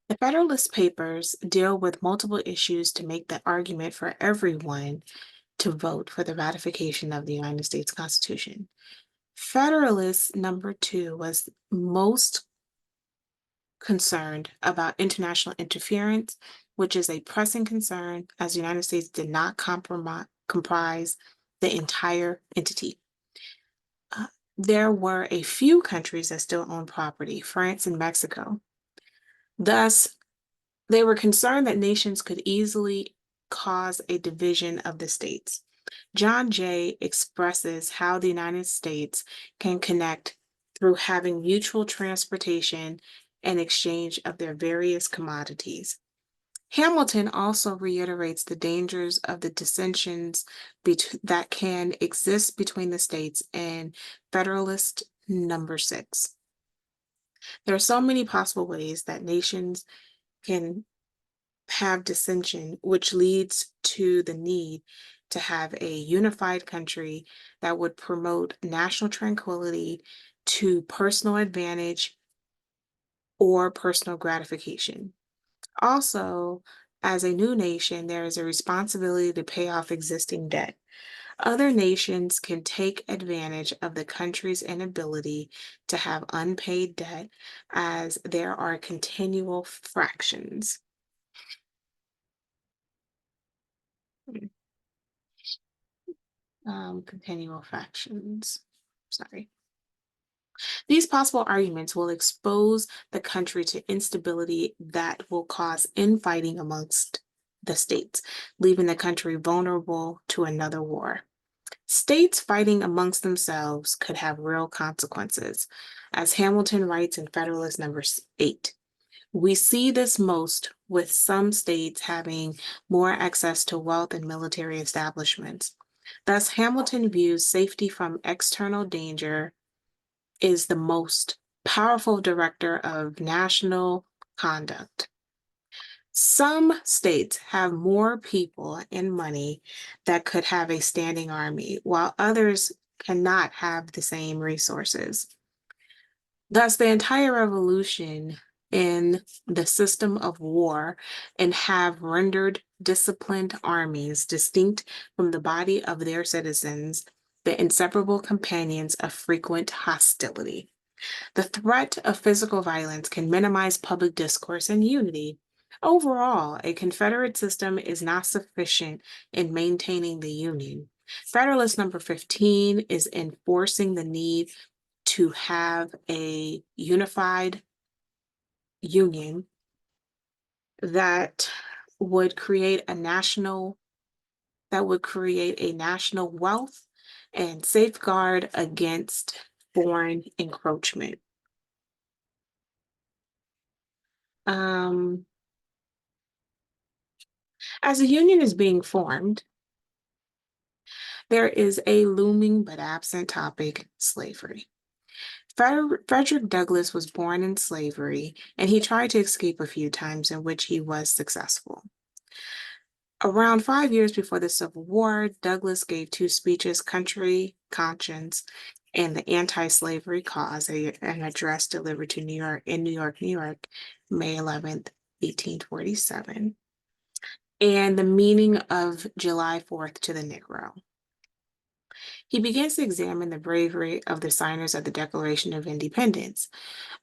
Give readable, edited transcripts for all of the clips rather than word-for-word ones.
The Federalist Papers deal with multiple issues to make the argument for everyone to vote for the ratification of the United States Constitution. Federalist number two was most concerned about international interference, which is a pressing concern as the United States did not comprise the entire entity. Uh, there were a few countries that still owned property, France and Mexico. Thus, they were concerned that nations could easily cause a division of the states. John Jay expresses how the United States can connect through having mutual transportation and exchange of their various commodities. Hamilton also reiterates the dangers of the dissensions that can exist between the states in Federalist number 6. There are so many possible ways that nations can have dissension, which leads to the need to have a unified country that would promote national tranquility to personal advantage or personal gratification. Also, as a new nation, there is a responsibility to pay off existing debt. Other nations can take advantage of the country's inability to have unpaid debt as there are continual fractions. Continual fractions. Sorry. These possible arguments will expose the country to instability that will cause infighting amongst the states, leaving the country vulnerable to another war. States fighting amongst themselves could have real consequences. As Hamilton writes in Federalist number 8, we see this most with some states having more access to wealth and military establishments. Thus, Hamilton views safety from external danger is the most powerful director of national conduct. Some states have more people and money that could have a standing army, while others cannot have the same resources. Thus, the entire revolution in the system of war and have rendered disciplined armies distinct from the body of their citizens, the inseparable companions of frequent hostility. The threat of physical violence can minimize public discourse and unity. Overall, a Confederate system is not sufficient in maintaining the Union. Federalist number 15 is enforcing the need to have a unified union that would create a national wealth and safeguard against foreign encroachment. As a union is being formed, there is a looming but absent topic, slavery. Frederick Douglass was born in slavery, and he tried to escape a few times in which he was successful. Around 5 years before the Civil War, Douglass gave two speeches, Country Conscience and the Anti-Slavery Cause, an address delivered to New York, May 11th, 1847, and the meaning of July 4th to the Negro. He begins to examine the bravery of the signers of the Declaration of Independence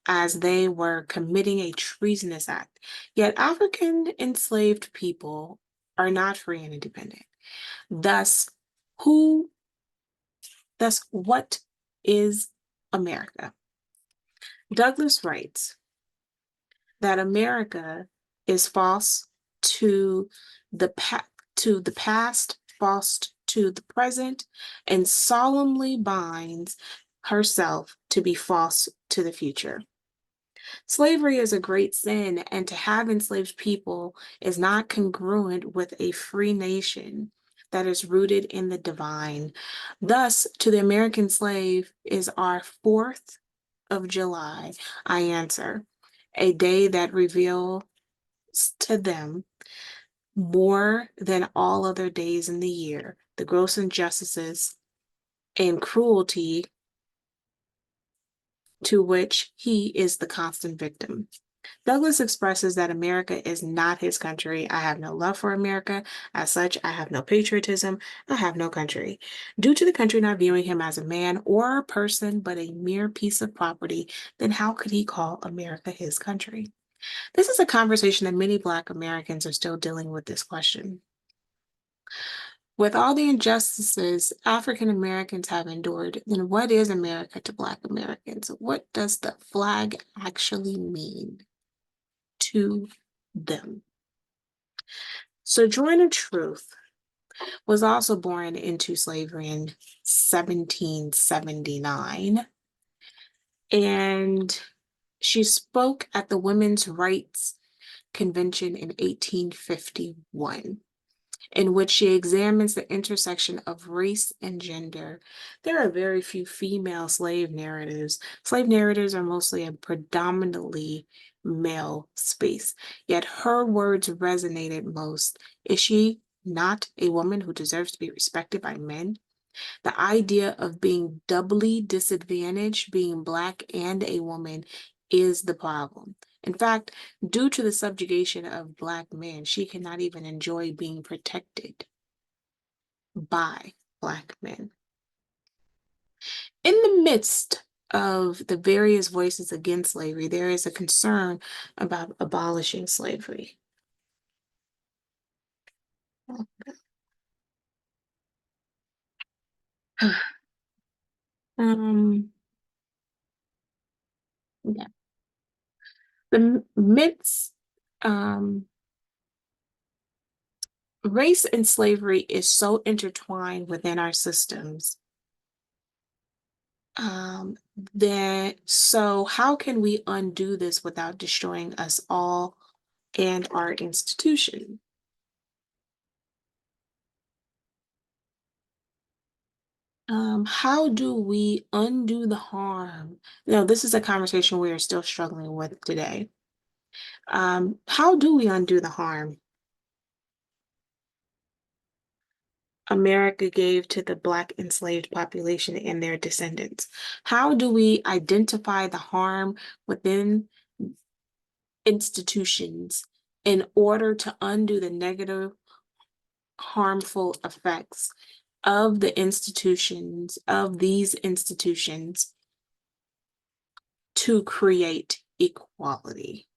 as they were committing a treasonous act. Yet African enslaved people are not free and independent. Thus, what is America? Douglass writes that America is false to the past, false to the present, and solemnly binds herself to be false to the future. Slavery is a great sin, and to have enslaved people is not congruent with a free nation that is rooted in the divine. Thus, to the American slave is our 4th of July, I answer, a day that reveals to them more than all other days in the year the gross injustices and cruelty to which he is the constant victim. Douglas expresses that America is not his country. I have no love for America. As such, I have no patriotism. I have no country. Due to the country not viewing him as a man or a person, but a mere piece of property, then how could he call America his country? This is a conversation that many Black Americans are still dealing with this question. With all the injustices African Americans have endured, then what is America to Black Americans? What does the flag actually mean to them? Sojourner Truth was also born into slavery in 1779, and she spoke at the Women's Rights Convention in 1851, in which she examines the intersection of race and gender. There are very few female slave narratives. Slave narratives are mostly a predominantly male space, yet her words resonated most. Is she not a woman who deserves to be respected by men? The idea of being doubly disadvantaged, being Black and a woman, is the problem. In fact, due to the subjugation of Black men, she cannot even enjoy being protected by Black men. In the midst of the various voices against slavery, there is a concern about abolishing slavery. Um, yeah. The midst, race and slavery is so intertwined within our systems. So how can we undo this without destroying us all and our institution? How do we undo the harm? No, this is a conversation we are still struggling with today. How do we undo the harm America gave to the Black enslaved population and their descendants? How do we identify the harm within institutions in order to undo the negative, harmful effects of these institutions to create equality?